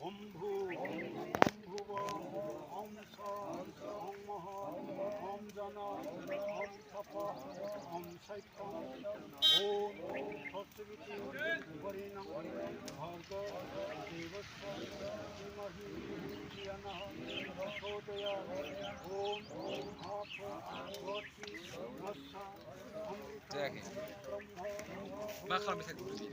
Om Bhu, Om Bhuva, Om Sa, Om Maha, Om Jana, Om Tapa, Om Saitam, Om Tatsaviti, Varinam, Bharga, Devasya, Dhimahi, Dhiyanaha, Pradhodaya, Om Bhapo, Vati, Nasa, Amrita, Brahma, ما خرب مثل البروتين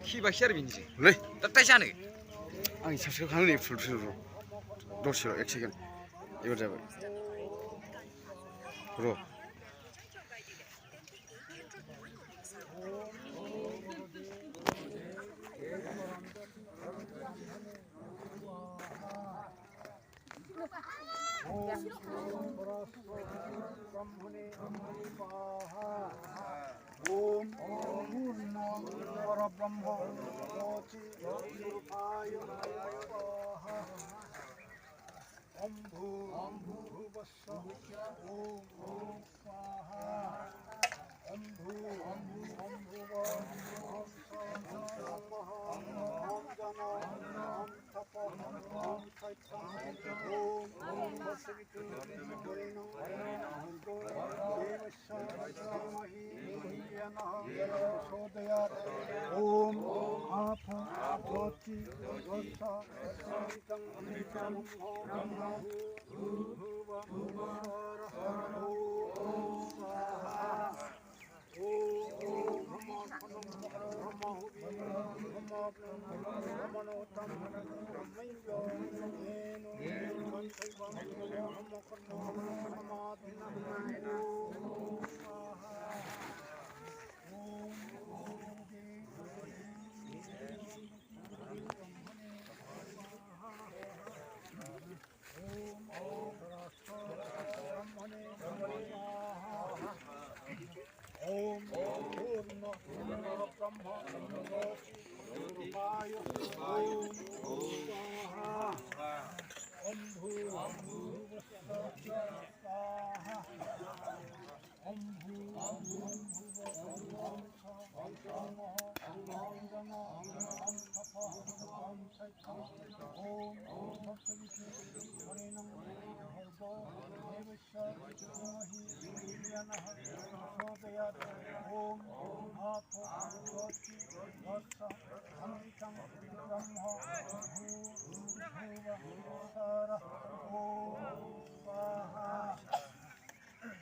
키바 히아르빈이지. 네. 뜻하지 않게. 아니 잡수가 가능해 풀풀로. 도시로 액체견. 이거 잡아. 그러. Om Purna Parabrahma Jyoti Nirupaya Swaha Om Bhuvassa Om Swaha Om Bhuva Om Sa Om Maha Om Jana Om Tapa Om Saitam Om Tatsaviti Varinam Bhargo Devasya Dhimahi Dhiyanaha Pradhodayat Om Apo Vati Vasa Samritam Amritam Brahma Bhuva Svara Om Swaha Om Brahma Huvi Brahmanotam Brahmayo Eno Saivam Brahma Karma Samadhinam Om Swaha Om Purna Brahma Jyoti Nirupaya Om Swaha Om Bhuvassa Swaha Om Bhuva Om Sa Om Maha Om Jana Om Tapa Om Saitam Om Tatsaviti Varinam Bhargo Devasya Dhimahi Dhiyanaha Pradhodayat Om Apo Vati Vasa Amritam Brahma Bhuva Svara Om Swaha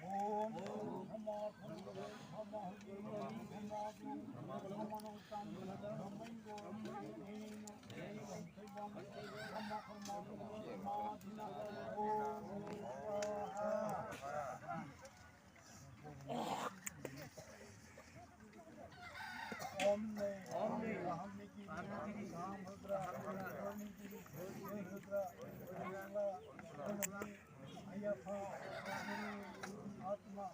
Om Brahma Brahmanotam Brahmayo Eno Saivam Brahma Karma Samadhinam Om Swaha Omne Ahamniki Samudra Ramniki Rudra Rangla Ramniki Ayapha Atma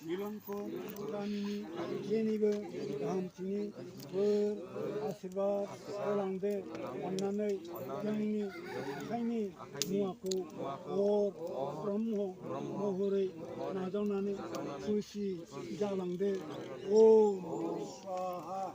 Milanko Danini Yenibe Hamtini Asirvat Olangde Annane Yamini Kaini Muaku Or Brahmo Mohore Najanane Sushi Jalangde Om Swaha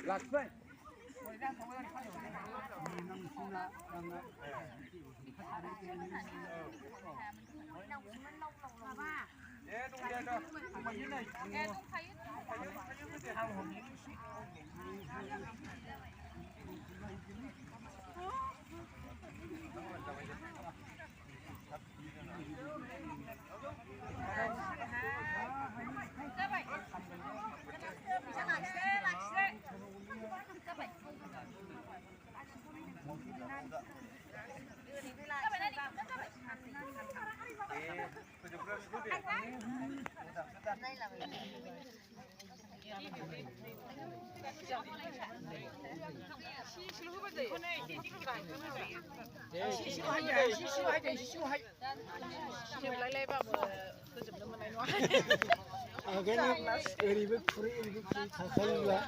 Laksan. Agaknya ribet puri kakak juga.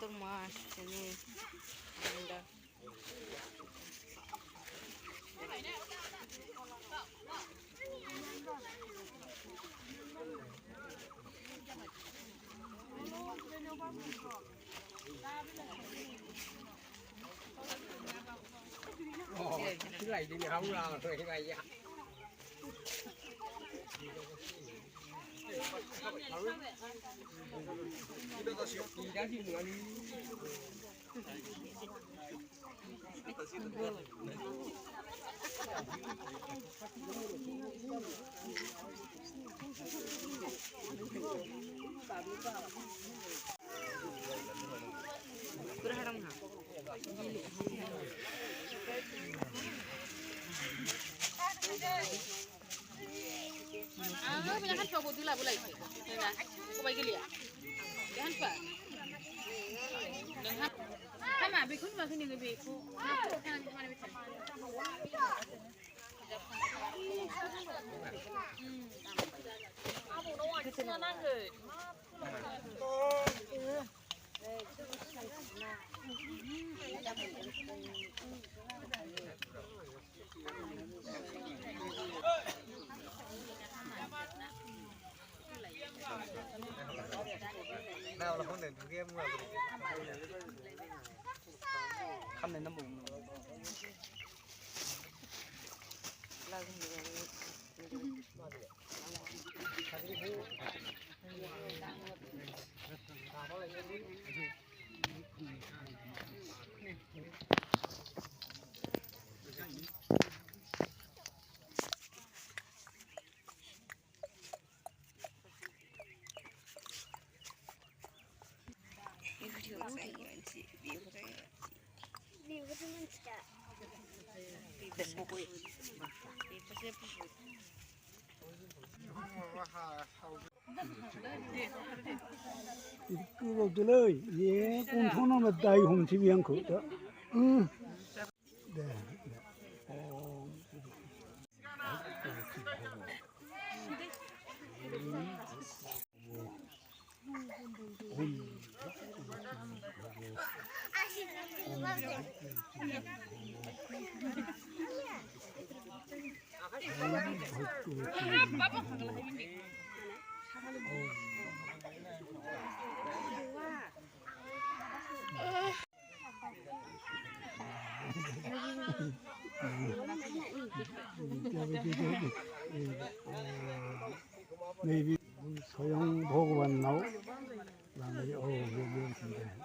Tomas ini anda cái này thì không lo rồi cái này berharap nggak? Punya kan coba dulu boleh itu, nah, kau bagi lihat, jangan pak, jangan, sama, bekun masih nih beku, jangan mana betul. nào là không để thứ game mà khăm đến năm bụng 그거 들어요. 예, 공통으로 다이 홍치비한 거다. 네. maybe 소형 보고만 나오. 그다음에 여기인데.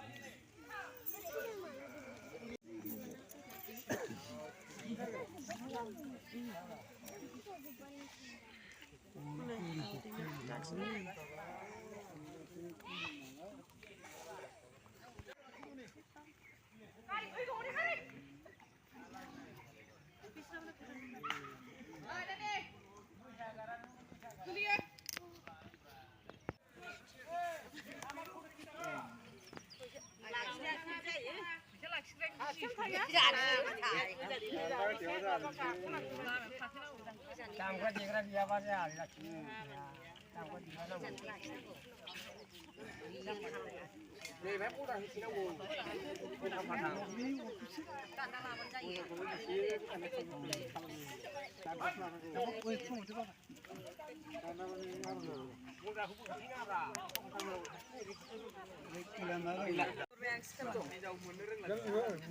làm cái gì cái gì bao giờ là làm cái gì nó đi phép cũng đang nó buồn không phải nào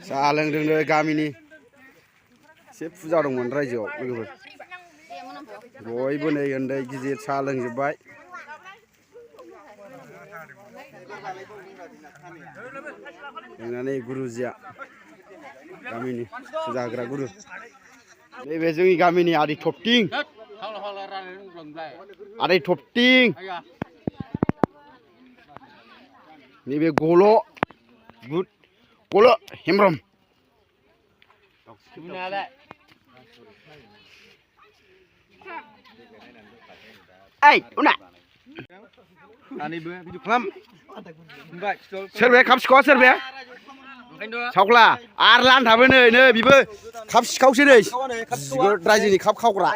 सा लोंदों गामिनि एसे फुजा दंमोन रायजोआव लोगोफोर बयबो नै उन्दै गिदिर सा लोंजोबबाय लोंनानै गुरुजिया गामिनि फुजा होग्रा गुरु नैबे जोंनि गामिनि आदै थपथिं आदै थपथिं नैबे गल' Hembram Ey, una. Ani bữa ví dụ lắm. Vậy, Serbe khắp có serbe. Sakla, Arlan थाबो नै बिबो khắp खावसो नै. रायजोनि khắp खावग्रा.